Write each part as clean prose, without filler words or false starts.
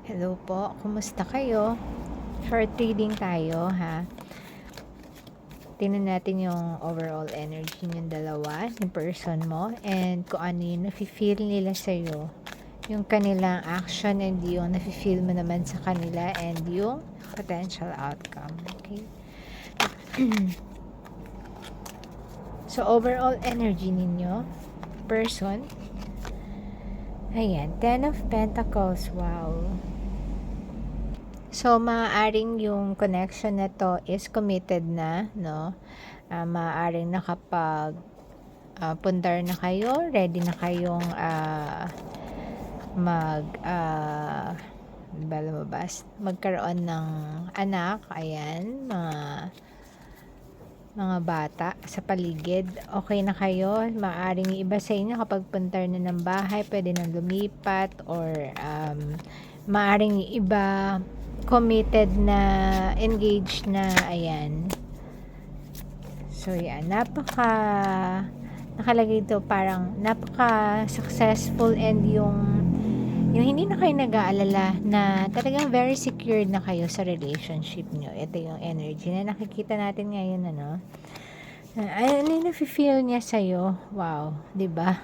Hello po, kumusta kayo? Short reading tayo ha. Tingnan natin yung overall energy ng dalawa, ng person mo, and kung ano yung nafe-feel nila sa'yo. Yung kanilang action and yung nafe-feel mo naman sa kanila and yung potential outcome. Okay? So, overall energy ninyo, person, ayan, 10 of Pentacles, wow. So, maaaring yung connection na to is committed na, no? Maaaring nakapag pundar na kayo, ready na kayong magkaroon ng anak, ayan, mga bata sa paligid, okay na kayo. Maaaring iba sa inyo kapag puntar na ng bahay, pwede nang lumipat, or maaaring iba committed na, engaged na, ayan. So yan, nakalagay ito parang napaka successful, and yung hindi na kayo nag-aalala, na talagang very secured na kayo sa relationship nyo. Ito yung energy na nakikita natin ngayon, ano yung nafe-feel niya sa'yo. Wow, 'di ba?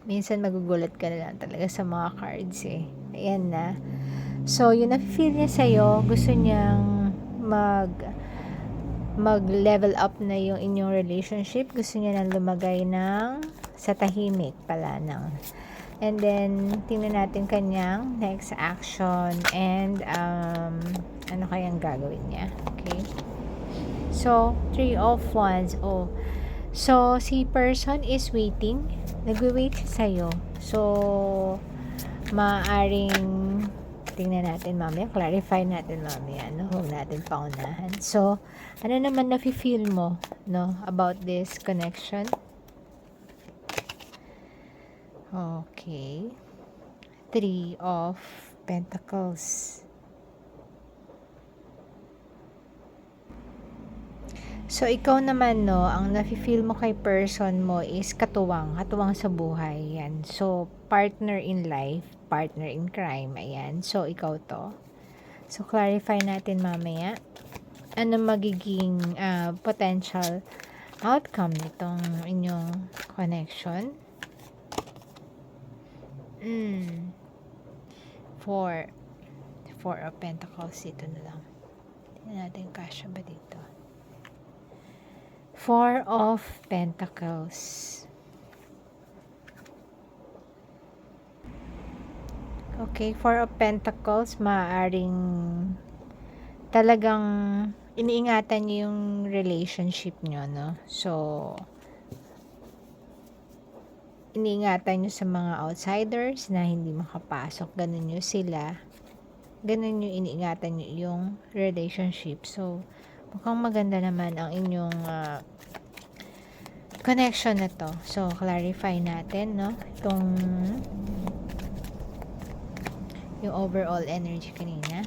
Minsan magugulat ka na lang talaga sa mga cards eh. Ayan na. So, yung nafe-feel niya sa'yo, gusto niyang mag-level up na yung inyong relationship. Gusto niya nang lumagay ng sa tahimik pala ng. And then, tingnan natin kanyang next action and ano kayang gagawin niya. Okay? So, 3 of Wands. Oh. So, si person is waiting. Nagwe-wait siya sa'yo. So, maaaring tingnan natin mamaya. Clarify natin mamaya. No? Huwag natin paunahan. So, ano naman nafe-feel mo, no, about this connection? Okay. 3 of Pentacles. So, ikaw naman, no, ang nafe-feel mo kay person mo is katuwang sa buhay. Yan. So, partner in life, partner in crime. Ayan. So, ikaw to. So, clarify natin mamaya. Ano magiging potential outcome nitong inyong connection? 4 of Pentacles. Ito na lang. Tingnan natin kasya ba dito. 4 of Pentacles. Okay, 4 of Pentacles, maaaring talagang iniingatan niyo yung relationship niyo, no? So, iniingatan niyo sa mga outsiders na hindi makapasok. Ganun niyo sila. Ganun yung iniingatan niyo yung relationship. So, mukhang maganda naman ang inyong connection na to. So, clarify natin, no? Yung overall energy kanina.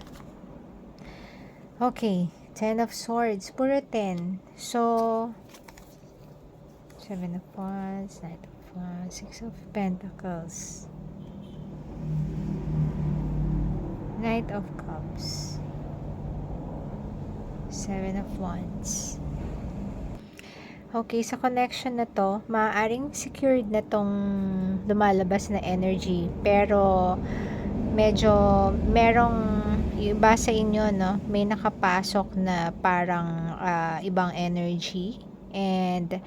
Okay. 10 of Swords. Puro 10. So, 7 of Wands, Knight of Wands, 6 of Pentacles, Knight of Cups, 7 of Wands. Okay, sa connection na to, maaaring secured na tong lumalabas na energy, pero medyo merong iba sa inyo, no, may nakapasok na parang ibang energy, and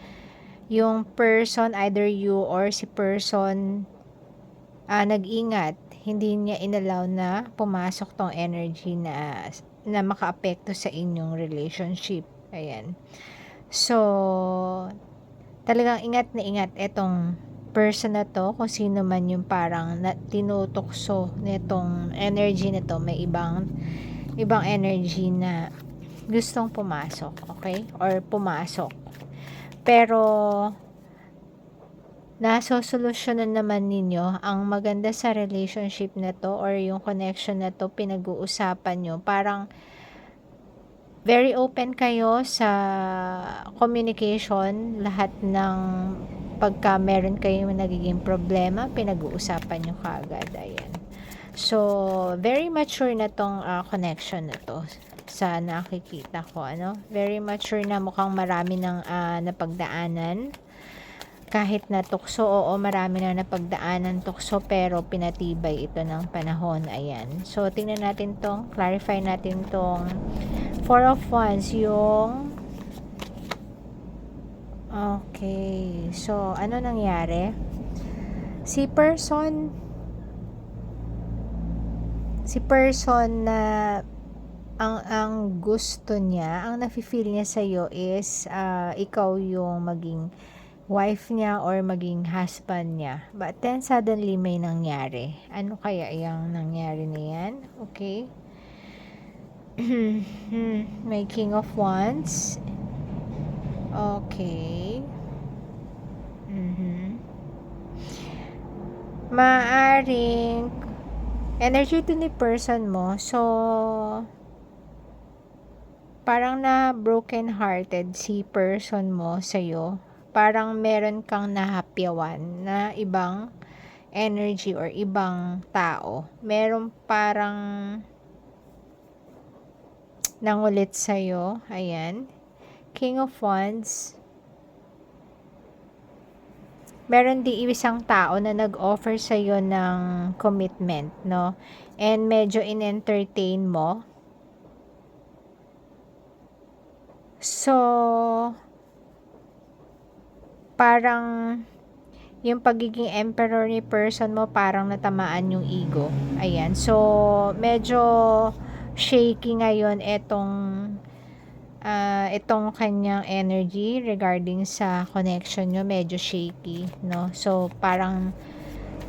yung person, either you or si person, nag-ingat, hindi niya inalaw na pumasok tong energy na makaapekto sa inyong relationship. Ayan. So, talagang ingat na ingat etong person na to, kung sino man yung parang tinutokso nitong energy na to. May ibang energy na gustong pumasok, okay? Or pumasok. Pero, nasosolusyonan naman ninyo. Ang maganda sa relationship na to, or yung connection na to, pinag-uusapan nyo. Parang, very open kayo sa communication. Lahat ng pagka meron kayong nagiging problema, pinag-uusapan nyo kaagad. Ayan. So, very mature na tong connection na to sa nakikita ko, ano? Very mature na, mukhang marami ng napagdaanan. Kahit na tukso, oo, marami na napagdaanan tukso, pero pinatibay ito ng panahon. Ayan. So, tingnan natin tong, clarify natin tong Four of Wands, yung okay. So, ano nangyari? Si person na ang gusto niya, ang nafe-feel niya sa iyo is ikaw yung maging wife niya or maging husband niya. But then suddenly may nangyari. Ano kaya yung nangyari na yan? Okay. May King of Wands. Okay. Maaring energy to ni person mo. So, parang na broken hearted si person mo sa'yo. Parang meron kang nahapyawan na ibang energy or ibang tao. Meron parang nangulit sa'yo. Ayan. King of Wands. Meron di isang tao na nag-offer sa'yo ng commitment, no? And medyo in-entertain mo. So, parang yung pagiging emperor ni person mo, parang natamaan yung ego. Ayan. So, medyo shaky ngayon itong kanyang energy regarding sa connection nyo. Medyo shaky, no? So, parang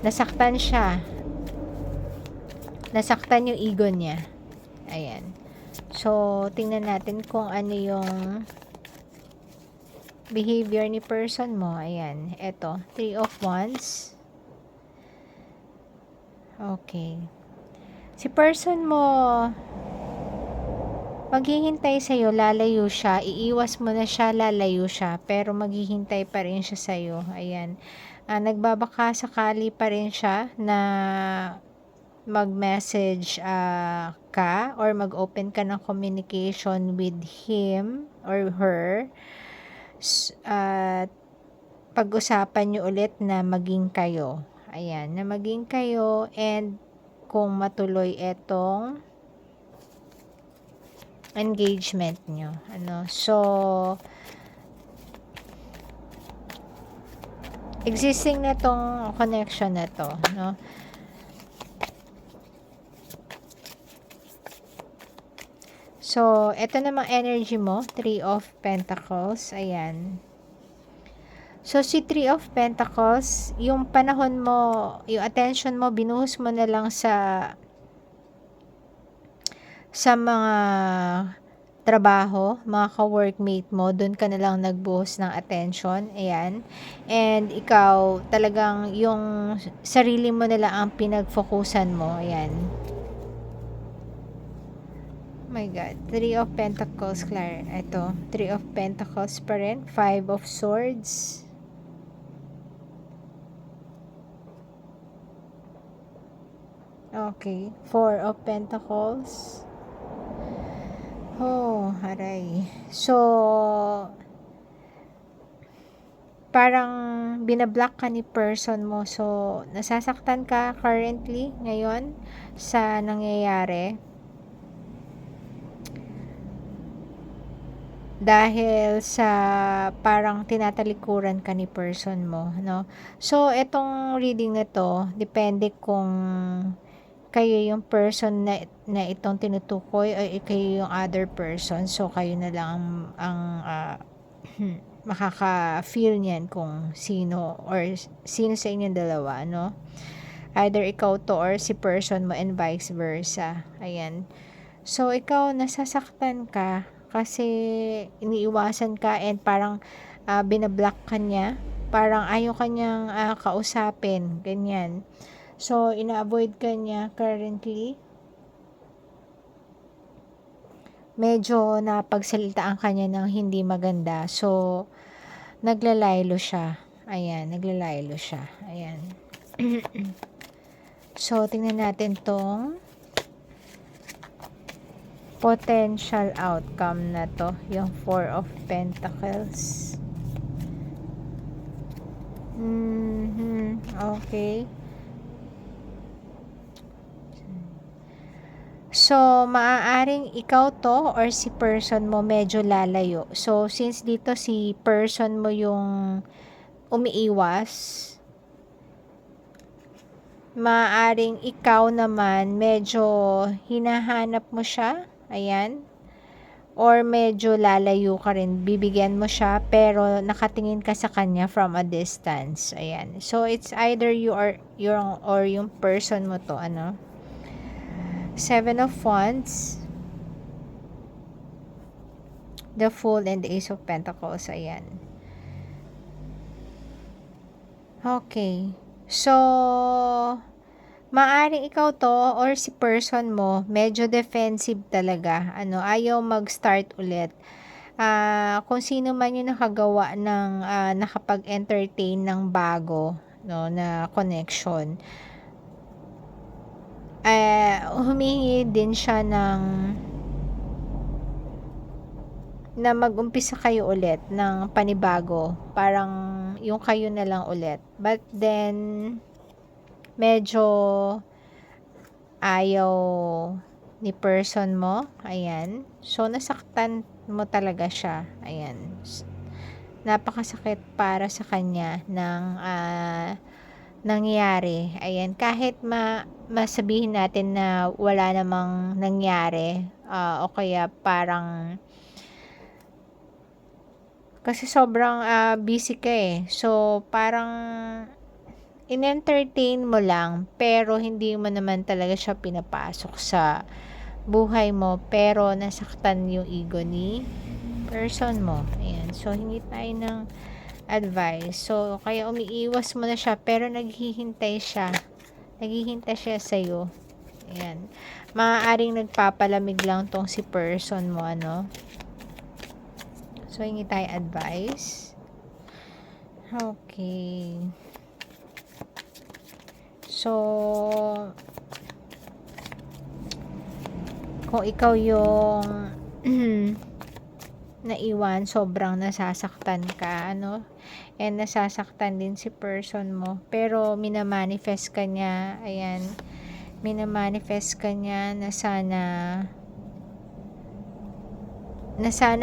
nasaktan siya. Nasaktan yung ego niya. Ayan. So, tingnan natin kung ano yung behavior ni person mo. Ayan. Eto. Three of Wands. Okay. Si person mo, maghihintay sa'yo, lalayo siya. Iiwas mo na siya, lalayo siya. Pero maghihintay pa rin siya sa'yo. Ayan. Nagbabaka sakali pa rin siya na mag-message ka or mag-open ka ng communication with him or her. Pag-usapan nyo ulit na maging kayo. Ayan, na maging kayo, and kung matuloy etong engagement nyo. So, existing na tong connection na to, no? So, ito namang energy mo, Three of Pentacles. Ayan. So, si Three of Pentacles, yung panahon mo, yung attention mo, binuhos mo na lang sa mga trabaho, mga ka-workmate mo, doon ka na lang nagbuhos ng attention. Ayan. And ikaw, talagang yung sarili mo na lang ang pinag-focusan mo. Ayan. My God. Three of Pentacles, Claire. Ito. Three of Pentacles pa rin. Five of Swords. Okay. Four of Pentacles. Oh, haray. So, parang binablock ka ni person mo. So, nasasaktan ka currently, ngayon, sa nangyayari. Dahil sa parang tinatalikuran ka ni person mo, no? So, etong reading na to, depende kung kayo yung person na itong tinutukoy o kayo yung other person. So, kayo na lang ang makaka-feel niyan kung sino or sino sa inyong dalawa, no? Either ikaw to or si person mo, and vice versa. Ayan. So, ikaw nasasaktan ka kasi iniiwasan ka, and parang binablock ka niya. Parang ayaw ka niyang kausapin. Ganyan. So, ina-avoid ka niya currently. Medyo napagsalitaan ka niya ng hindi maganda. So, naglalaylo siya. Ayan, naglalaylo siya. Ayan. So, tingnan natin tong potential outcome na to, yung Four of Pentacles. Okay. So, maaaring ikaw to or si person mo medyo lalayo. So, since dito si person mo yung umiiwas, maaaring ikaw naman medyo hinahanap mo siya. Ayan. Or medyo lalayo ka rin. Bibigyan mo siya pero nakatingin ka sa kanya from a distance. Ayan. So, it's either you or yung person mo to. Ano? Seven of Wands. The Fool and the Ace of Pentacles. Ayan. Okay. So, maaring ikaw to or si person mo, medyo defensive talaga. Ano, ayaw mag-start ulit. Kung sino man yung nakagawa ng nakapag-entertain ng bago, no, na connection. Humingi din siya na mag-umpisa kayo ulit ng panibago. Parang yung kayo na lang ulit. But then, medyo ayaw ni person mo. Ayan. So, nasaktan mo talaga siya. Ayan. Napakasakit para sa kanya ng nangyari. Ayan. Kahit masabihin natin na wala namang nangyari, o kaya parang kasi sobrang busy ka eh. So, parang in-entertain mo lang pero hindi mo naman talaga siya pinapasok sa buhay mo pero nasaktan yung ego ni person mo. Ayan. So, hingi tayo ng advice. So, kaya umiiwas mo na siya pero naghihintay siya. Naghihintay siya sa'yo. Ayan. Maaaring nagpapalamig lang tong si person mo, ano. So, hingi tayo advice. Okay. So, kung ikaw yung naiwan, sobrang nasasaktan ka, ano, and nasasaktan din si person mo, pero minamanifest ka niya, ayan, minamanifest ka niya na sana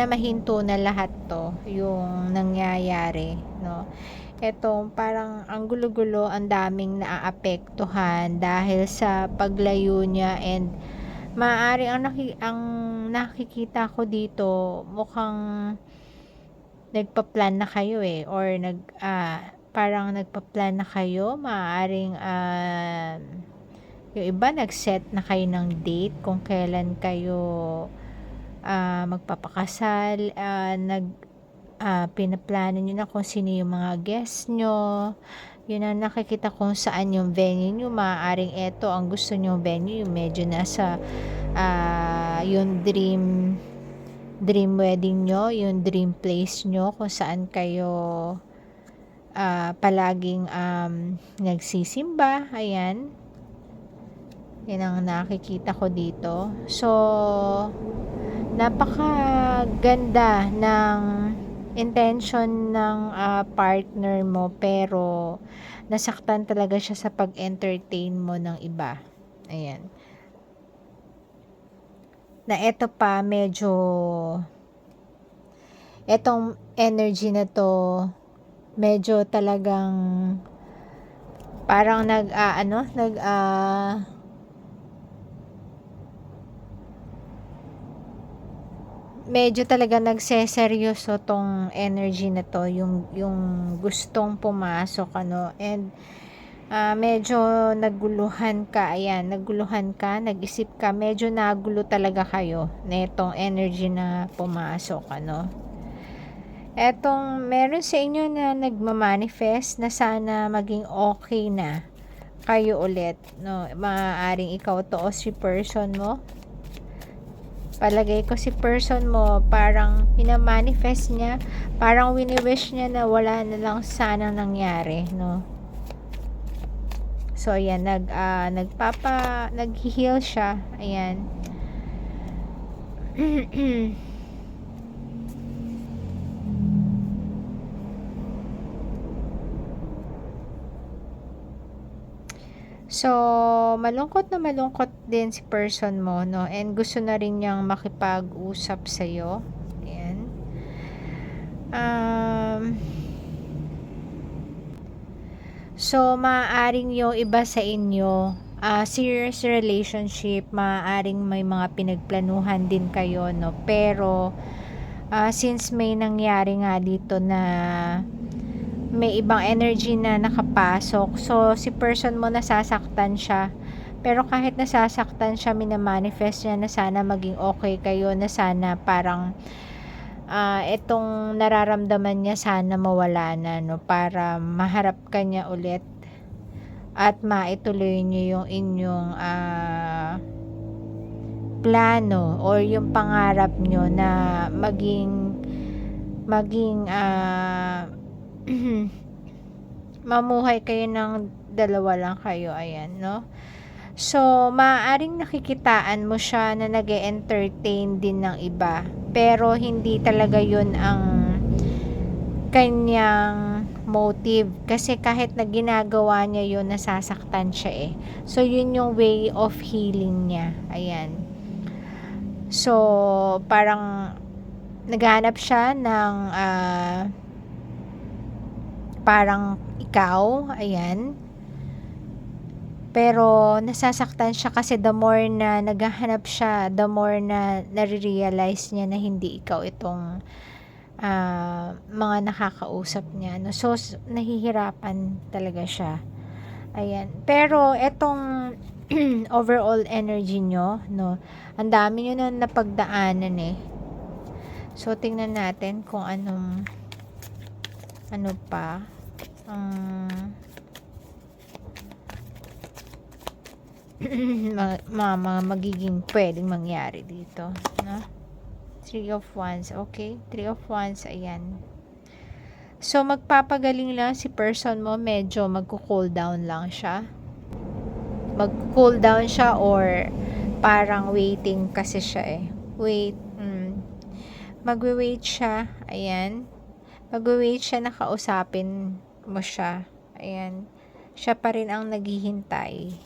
mahinto na lahat to, yung nangyayari, no. Etong parang ang gulo-gulo, ang daming naaapektuhan dahil sa paglayo niya and maaari ang nakikita ko dito mukhang nagpa-plan na kayo eh or parang nagpa-plan na kayo, maaaring yung iba nag-set na kayo ng date kung kailan kayo magpapakasal, pinaplano nyo na kung sino yung mga guests nyo. Yun ang nakikita kung saan yung venue nyo. Maaaring eto ang gusto nyo venue, yung medyo nasa yung dream wedding nyo, yung dream place nyo, kung saan kayo palaging nagsisimba. Ayan. Yan ang nakikita ko dito. So, napakaganda ng intention ng partner mo pero nasaktan talaga siya sa pag-entertain mo ng iba. Ayan. Na eto pa medyo etong energy na to medyo talagang parang medyo talaga nagseseryoso tong energy na to, yung gustong pumasok, ano, and medyo naguluhan ka. Ayan, naguluhan ka, nag-isip ka, medyo nagulo talaga kayo na itong energy na pumasok, ano. Etong meron sa inyo na nagmamanifest na sana maging okay na kayo ulit, no. Maaaring ikaw to o si person mo. Palagay ko si person mo parang pinamanifest niya, parang wini-wish niya na wala na lang sana nangyari, no. So, ayan, nag-heal siya. Ayan. So, malungkot na malungkot din si person mo, no? And gusto na rin niyang makipag-usap sa'yo. Ayan. So, maaaring yung iba sa inyo, serious relationship, maaaring may mga pinagplanuhan din kayo, no? Pero, since may nangyari nga dito na may ibang energy na nakapasok, so si person mo nasasaktan siya, pero kahit nasasaktan siya, minamanifest niya na sana maging okay kayo, na sana parang itong nararamdaman niya sana mawala na, no, para maharap ka niya ulit at maituloy niyo yung inyong plano or yung pangarap nyo na maging mamuhay kayo ng dalawa lang kayo. Ayan, no? So, maaaring nakikitaan mo siya na nag-e-entertain din ng iba, pero hindi talaga yun ang kanyang motive, kasi kahit na ginagawa niya yun, nasasaktan siya eh. So, yun yung way of healing niya. Ayan. So, parang naghahanap siya ng parang ikaw, ayan. Pero nasasaktan siya kasi the more na naghahanap siya, the more na nare-realize niya na hindi ikaw itong mga nakakausap niya, no? So, nahihirapan talaga siya. Ayan. Pero etong overall energy nyo, no? Ang dami nyo na napagdaanan eh. So, tingnan natin kung ano pa mga magiging pwedeng mangyari dito, no? 3 of Wands, okay? 3 of Wands, ayan. So, magpapagaling lang si person mo, medyo magko-cool down lang siya. Mag-cool down siya or parang waiting kasi siya eh. Magwe-wait siya, ayan. Magwe-wait siya na kausapin mo siya. Ayan. Siya pa rin ang naghihintay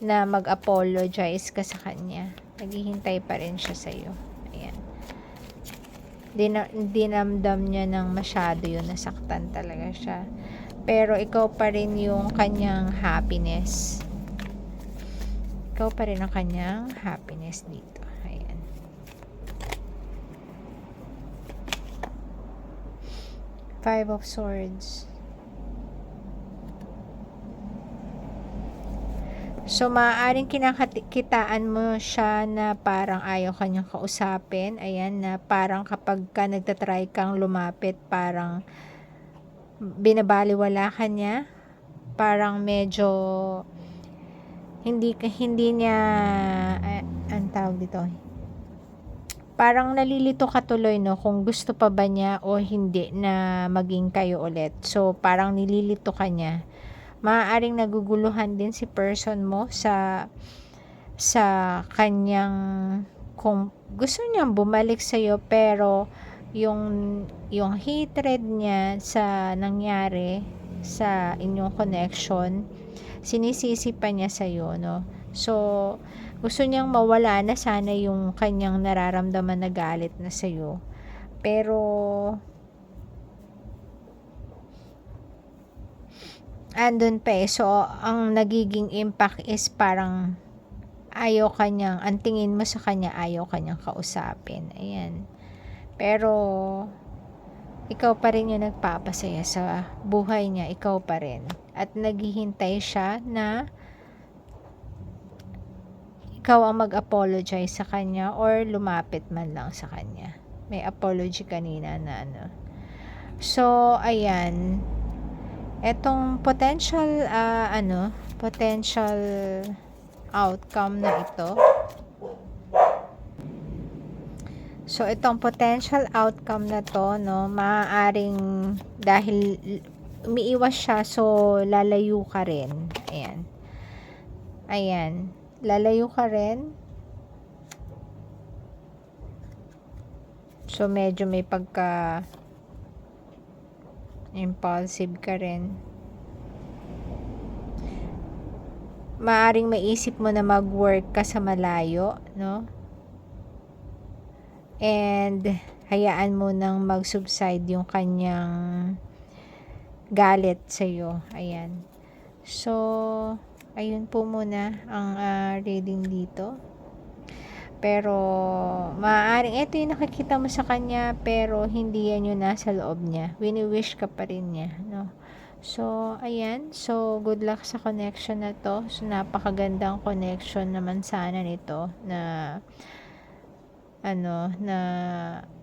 na mag-apologize ka sa kanya. Naghihintay pa rin siya sa'yo. Ayan. Dinamdam niya ng masyado yun. Nasaktan talaga siya. Pero ikaw pa rin yung kanyang happiness. Ikaw pa rin ang kanyang happiness dito. Ayan. Five of Swords. So, maaaring kinakakitaan mo siya na parang ayaw kanyang kausapin. Ayan, na parang kapag ka nagtatry kang lumapit, parang binabaliwala ka niya. Parang medyo hindi niya ang tawag dito, parang nalilito ka tuloy, no, kung gusto pa ba niya o hindi na maging kayo ulit. So, parang nililito ka niya. Maaaring naguguluhan din si person mo sa kanyang, kung gusto niyang bumalik sa iyo, pero yung hatred niya sa nangyari sa inyong connection, sinisisi pa niya sa iyo, no? So, gusto niyang mawala na sana yung kanyang nararamdaman na galit na sa iyo. Pero andun pa eh. So, ang nagiging impact is parang ang tingin mo sa kanya, ayaw kanyang kausapin. Ayan. Pero, ikaw pa rin yung nagpapasaya sa buhay niya. Ikaw pa rin. At naghihintay siya na ikaw ang mag-apologize sa kanya or lumapit man lang sa kanya. May apology kanina na ano. So, ayan. Etong potential outcome na ito. So, itong potential outcome na to, no, maaaring dahil umiiwas siya, so lalayo ka rin. Ayan. Ayan. Lalayo ka rin. So, medyo may pagka impulsive ka rin. Maaring maisip mo na mag-work ka sa malayo, no? And hayaan mo nang mag-subside yung kanyang galit sa'yo. Ayan. So, ayun po muna ang reading dito. Pero, maaaring ito yung nakikita mo sa kanya, pero hindi yan yung nasa loob niya. Wini-wish ka pa rin niya, no? So, ayan. So, good luck sa connection na to. So, napakagandang connection naman sana nito na na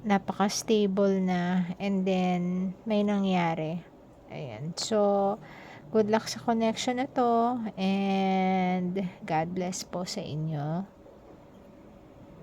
napaka-stable na, and then may nangyari. Ayan. So, good luck sa connection na to, and God bless po sa inyo.